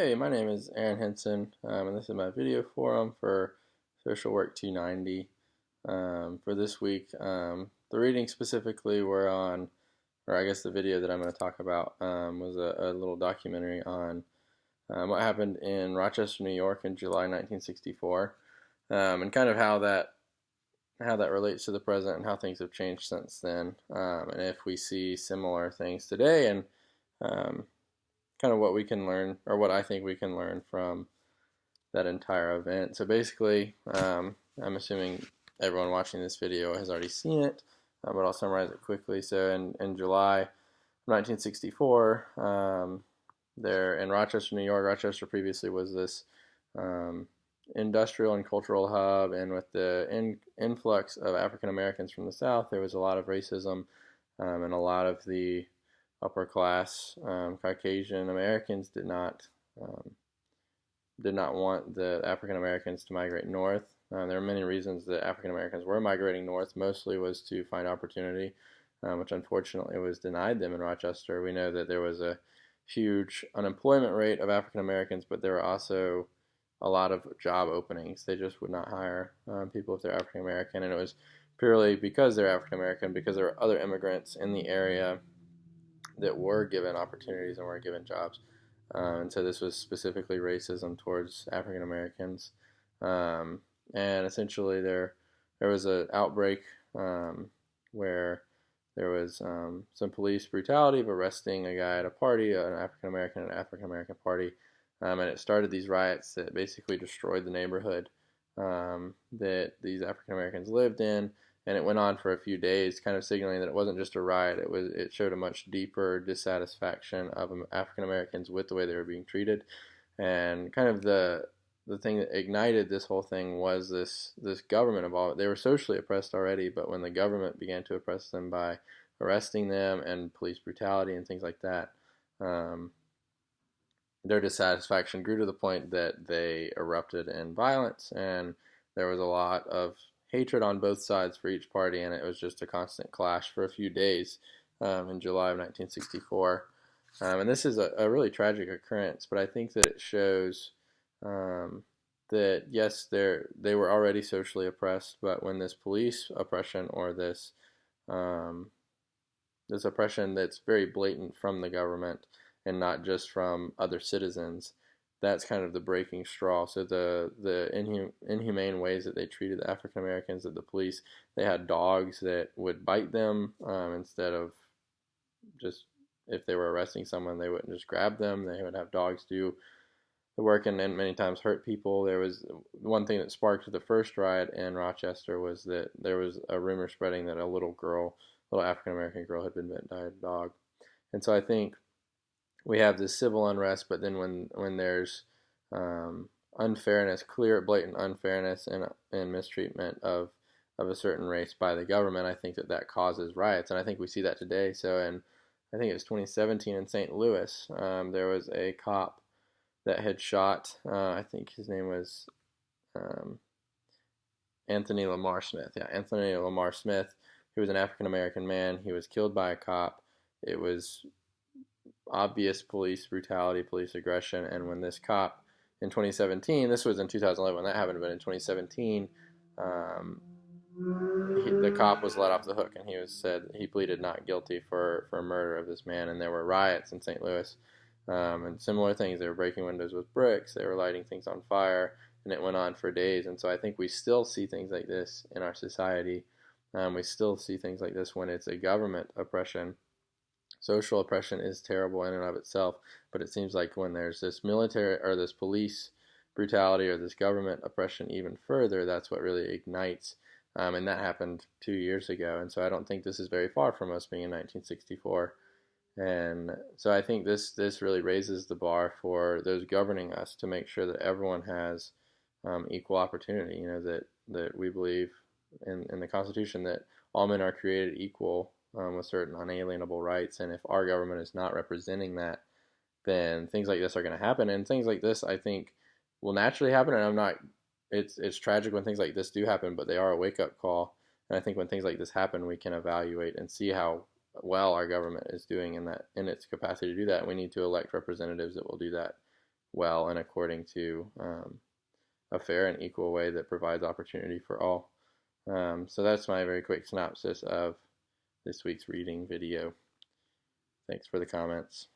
Hey, my name is Aaron Henson, and this is my video forum for Social Work 290. For this week, the readings specifically were on, or I guess the video that I'm going to talk about was a little documentary on what happened in Rochester, New York in July 1964, and kind of how that relates to the present and how things have changed since then, and if we see similar things today, and um, kind of what we can learn, or what I think we can learn from that entire event. So basically, I'm assuming everyone watching this video has already seen it, but I'll summarize it quickly. So in July 1964, there in Rochester, New York. Rochester previously was this um, industrial and cultural hub, and with the influx of African Americans from the South, there was a lot of racism, and a lot of the upper class Caucasian Americans um, did not want the African Americans to migrate north. There are many reasons that African Americans were migrating north. Mostly was to find opportunity, which unfortunately was denied them in Rochester. We know that there was a huge unemployment rate of African Americans, but there were also a lot of job openings. They just would not hire people if they're African American, and it was purely because they're African American, because there were other immigrants in the area that were given opportunities and were given jobs. And so this was specifically racism towards African Americans. And essentially there was an outbreak where there was some police brutality of arresting a guy at a party, an African American party, and it started these riots that basically destroyed the neighborhood that these African Americans lived in. And it went on for a few days, kind of signaling that it wasn't just a riot. It showed a much deeper dissatisfaction of African Americans with the way they were being treated, and kind of the thing that ignited this whole thing was this government involvement. They were socially oppressed already, but when the government began to oppress them by arresting them and police brutality and things like that, their dissatisfaction grew to the point that they erupted in violence, and there was a lot of hatred on both sides for each party, and it was just a constant clash for a few days in July of 1964. And this is a really tragic occurrence, but I think that it shows that yes, they were already socially oppressed, but when this police oppression, or um, this oppression that's very blatant from the government and not just from other citizens, that's kind of the breaking straw. So the inhumane ways that they treated the African Americans, that the police, they had dogs that would bite them instead of just, if they were arresting someone, they wouldn't just grab them. They would have dogs do the work, and then many times hurt people. There was one thing that sparked the first riot in Rochester was that there was a rumor spreading that a little African American girl had been bitten by a dog. And so I think we have this civil unrest, but then when there's unfairness, clear, blatant unfairness and mistreatment of a certain race by the government, I think that causes riots, and I think we see that today. So I think it was 2017 in St. Louis, there was a cop that had shot, I think his name was um, Anthony Lamar Smith. Yeah, Anthony Lamar Smith. He was an African American man. He was killed by a cop. It was obvious police brutality, police aggression, and when this cop in 2017, this was in 2011 when that happened, but in 2017, the cop was let off the hook, and he pleaded not guilty for murder of this man, and there were riots in St. Louis, and similar things. They were breaking windows with bricks, they were lighting things on fire, and it went on for days. And so I think we still see things like this in our society. We still see things like this when it's a government oppression. Social oppression is terrible in and of itself, but it seems like when there's this military or this police brutality or this government oppression even further, that's what really ignites. And that happened 2 years ago, and so I don't think this is very far from us being in 1964. And so I think this really raises the bar for those governing us to make sure that everyone has equal opportunity. You know, that we believe in the Constitution that all men are created equal with certain unalienable rights. And if our government is not representing that, then things like this are going to happen. And things like this, I think, will naturally happen. And I'm not. It's tragic when things like this do happen, but they are a wake-up call. And I think when things like this happen, we can evaluate and see how well our government is doing in its capacity to do that. And we need to elect representatives that will do that well and according to a fair and equal way that provides opportunity for all. So that's my very quick synopsis of this week's reading video. Thanks for the comments.